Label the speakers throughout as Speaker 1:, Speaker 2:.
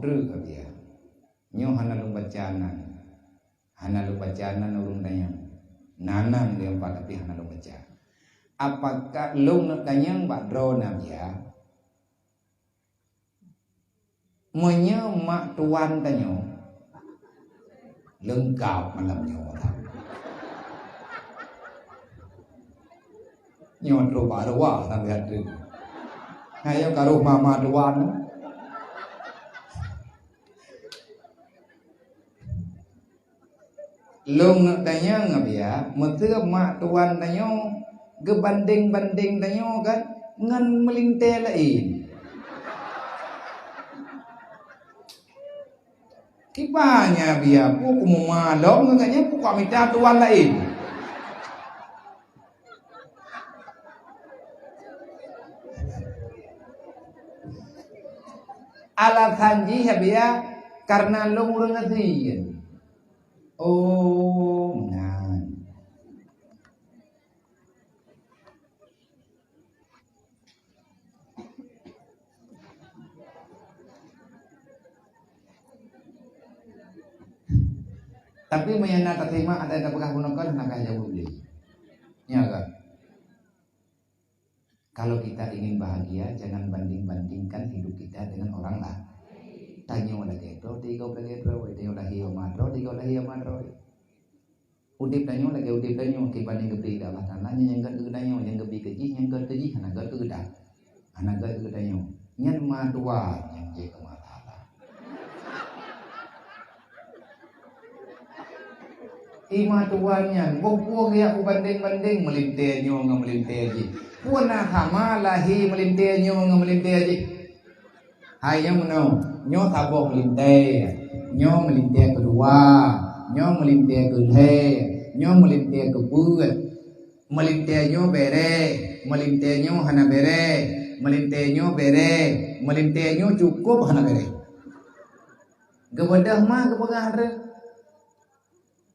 Speaker 1: dru dia. Nyo hana lu bacanan urung tanya. Nanang dia empat tapi hana lu baca. Apakah lu nak tanya mbak drona dia? Menyo mak tuan tanya. Lengkap malam nyo. Nyo tro barwa sampai ada. Ayo karo mama tuan. Long nak tanya ngap ya, mete mak tuan tanya, gebanding-banding tanya kan, ngan melinte lain. Kipanya biar aku mau malong ngaknya aku kok minta tuan lain. Alasan dia biar karena lo urang ngerti. Oh, nah. Tapi menyana terima ada yang pekah gunakan nak jauh beli. Ya kan? Kalau kita ingin bahagia, jangan banding-bandingkan hidup kita dengan orang lain. Tanyo lagi itu, tiga lagi itu, tanyo lagi omadro, tiga lagi omadro. Udip tanyo lagi udip tanyo, kibanding kebi dah lah tanahnya yang kat tanyo, yang kebi keji, yang kat keji, anak kat kegedak, anak kat kegedanyo. Nyan madua yang je kematala. Ima tuannya, buang ya banding-banding melintenyo ngam melinteji. Puana hama lahi melintenyo ngam melinteji. Hayang menau. Nyo tabok melinte, nyo melinte kedua, nyo melinte kedhe, nyo melinte kebut, melinte nyo bere, melinte nyo hana bere, melinte nyo bere, melinte nyo cukup hana bere. Gebedah mah kepegah re,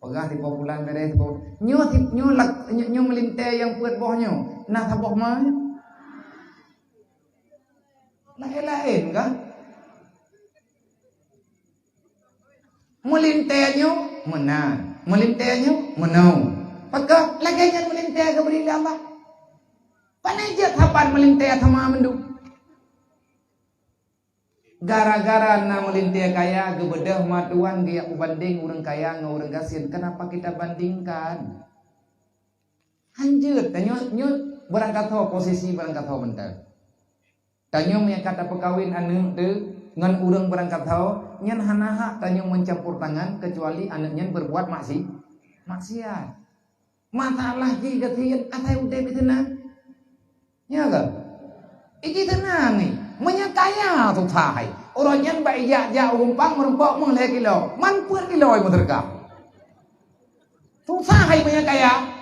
Speaker 1: pegah di populan bere, nyo melinte yang puat bohnya, nah tabok mah, lain kan? Melintenyo menang, melintenyo menang. Pagka lagi yang melinte ke beri Allah. Panajat hapan melinte sama mendu. Gara-gara na melinte kaya gebedah matuan dia banding orang kaya ngau orang gasin. Kenapa kita bandingkan? Anjir, tanyo berangkat ho posisi berangkat ho bentar. Tanyo punya kata perkawin anu tu ngan urang berangkat ho nyan hanaha tanyo mencampur tangan kecuali anaknya berbuat maksiat. Masalah ji gatiin atai udah tenang. Ya kan? Iki tenang ni. Menyakaya tu thai. Orang nyan ba iya ja umpang merempok meng le kilo. Man pun kilo ai muterka. Tu thai menyakaya.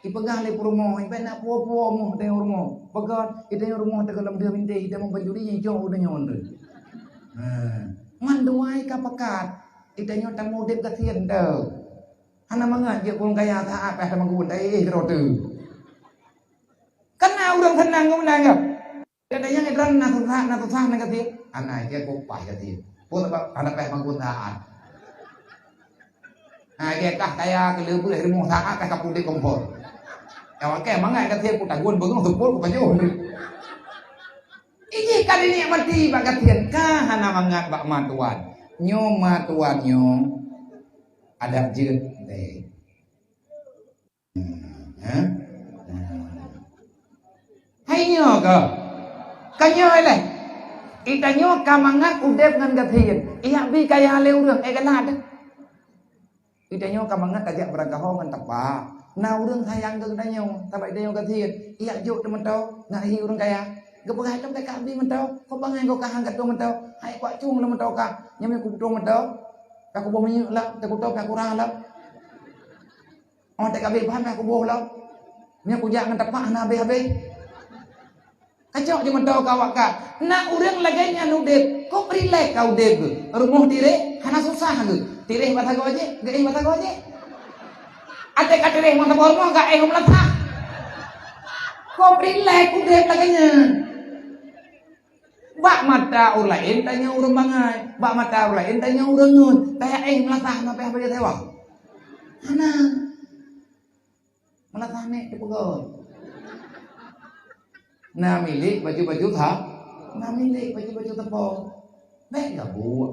Speaker 1: Ipegah le purmo ipe nak puo-puo mo te urmo. Pegat ite urmo te kelam dia minte ite membajuri ni jo udah nyonder. Manduai kapakat itanya tamu dep katien dah. Hana mangat je kurang kaya tak apa sama gun kerotu. Karena urang tenang ngau menanggap. Kada yang edran na tutah na katien. Anak dia kok pai katien. Pun apa anak peh manggun taat. Dia kah kaya keleubu dari rumah taat kah kapudi kompor. Awak ke mangai katien putak gun beung tupul ku panjo. Ini kali ini mati bagatian kah hana mangat bak matuan nyo matuan nyo ada jeut teh. Hai nyo ke kanyo le ita nyo kamangat udep ngan gatian iya bi kaya le urang kanat ita nyo kamangat ajak berangkaho ngan tepa na urang sayang ke nyo tabai de nyo gatian iya juk temen tau ngahi urang kaya Gepegah itu mereka abdi mentau, kau bangai kau kahang kat tu mentau, hai kuat cung lah mentau kah, nyamnya kubutung mentau, aku bawa minyak lah, aku tahu aku rah lah, orang tak kabel paham aku bawa lah, nyamnya aku jangan tepak na habis, kacau je mentau kau kah, nak urang lagi nyanu dep, kau relax kau dep, rumah tire, hana susah tu, tire batang kau aje, gak batang kau aje, ada kat tire mantap hormon gak melatah, kau relax kau dep lagi nya. bak mata orang lain tanya orang bangai, bak mata orang lain tanya orang ngun. Tanya melatah apa yang dia tewak? Mana? Melatah nek dipegot. Nah milik baju-baju thap, nah milik baju-baju tepung. Nek gak buat.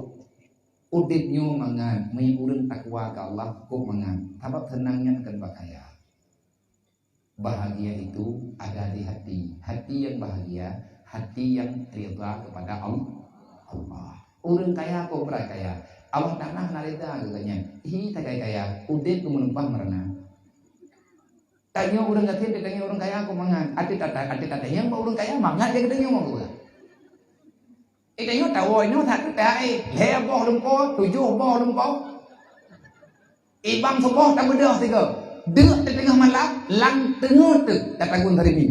Speaker 1: Udipnya mangan, mengurun takwa ke Allah, kok mangan. Tapi tenangnya akan bakaya. Bahagia itu ada di hati. Hati yang bahagia, hati yang rida kepada Allah. Orang kaya kok berakaya. Allah tanah narida katanya. Hi tak kaya, udip ku menumpah merana. Tanya orang kaya, tanya orang kaya kok mangan. Ati yang orang kaya mangan dia katanya mau gua. Tanya tahu ini thật cái lẽ bo lum po, tujuh bo lum po. Ibang sebuah tak beda tiga. Dek tengah malam, lang tengah tu datang pun hari ini.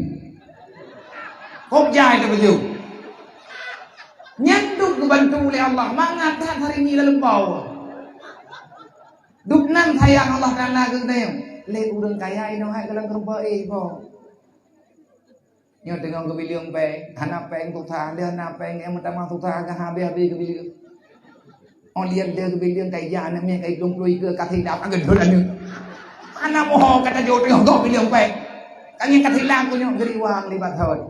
Speaker 1: Kop jai tu baju. Nyanduk dibantu oleh Allah, mengatakan hari ini dalam bawah. Duknan sayang Allah Taala kenteng. Le urang kaya ino hai dalam kerba bo. Nyo tengok kebiliung peng, hana peng tu tha, dia hana peng yang mentang tu tha ka habis kebiliung. On lian dia kebiliung kai ya na me kai lung plui ke ka thai dap agak dol anu. Ana moho kata jo tengok kebiliung peng. Kan yang ka thai lang ko nyo geri wang libat thod.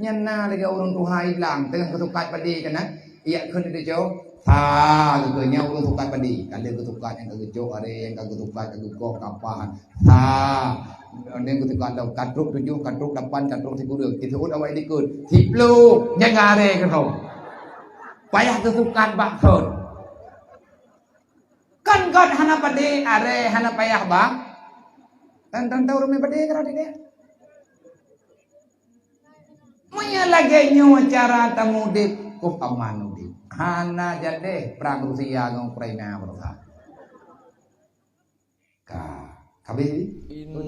Speaker 1: Nyan na le ga urang tu hai lang tengah ketukat padi kan na. Iya khun de jo. Tha ke nya urang tukat padi. Kan dia ketukat yang ka jo are yang ka ketukat ka ko kapan. Tha nên của toàn đầu cắt rút tujuh cắt rút 8 cắt rút 10 thì thut away dikut 10 nya ngare kan ho payah ketukan bak thot kan god hana pade are hana payah bang tan tahu rumi pade kara dia munya lagi nyo cara tamudip ku amanudip hana jade perang Rusia ngong Ukraina bersa ka kabeh
Speaker 2: Inna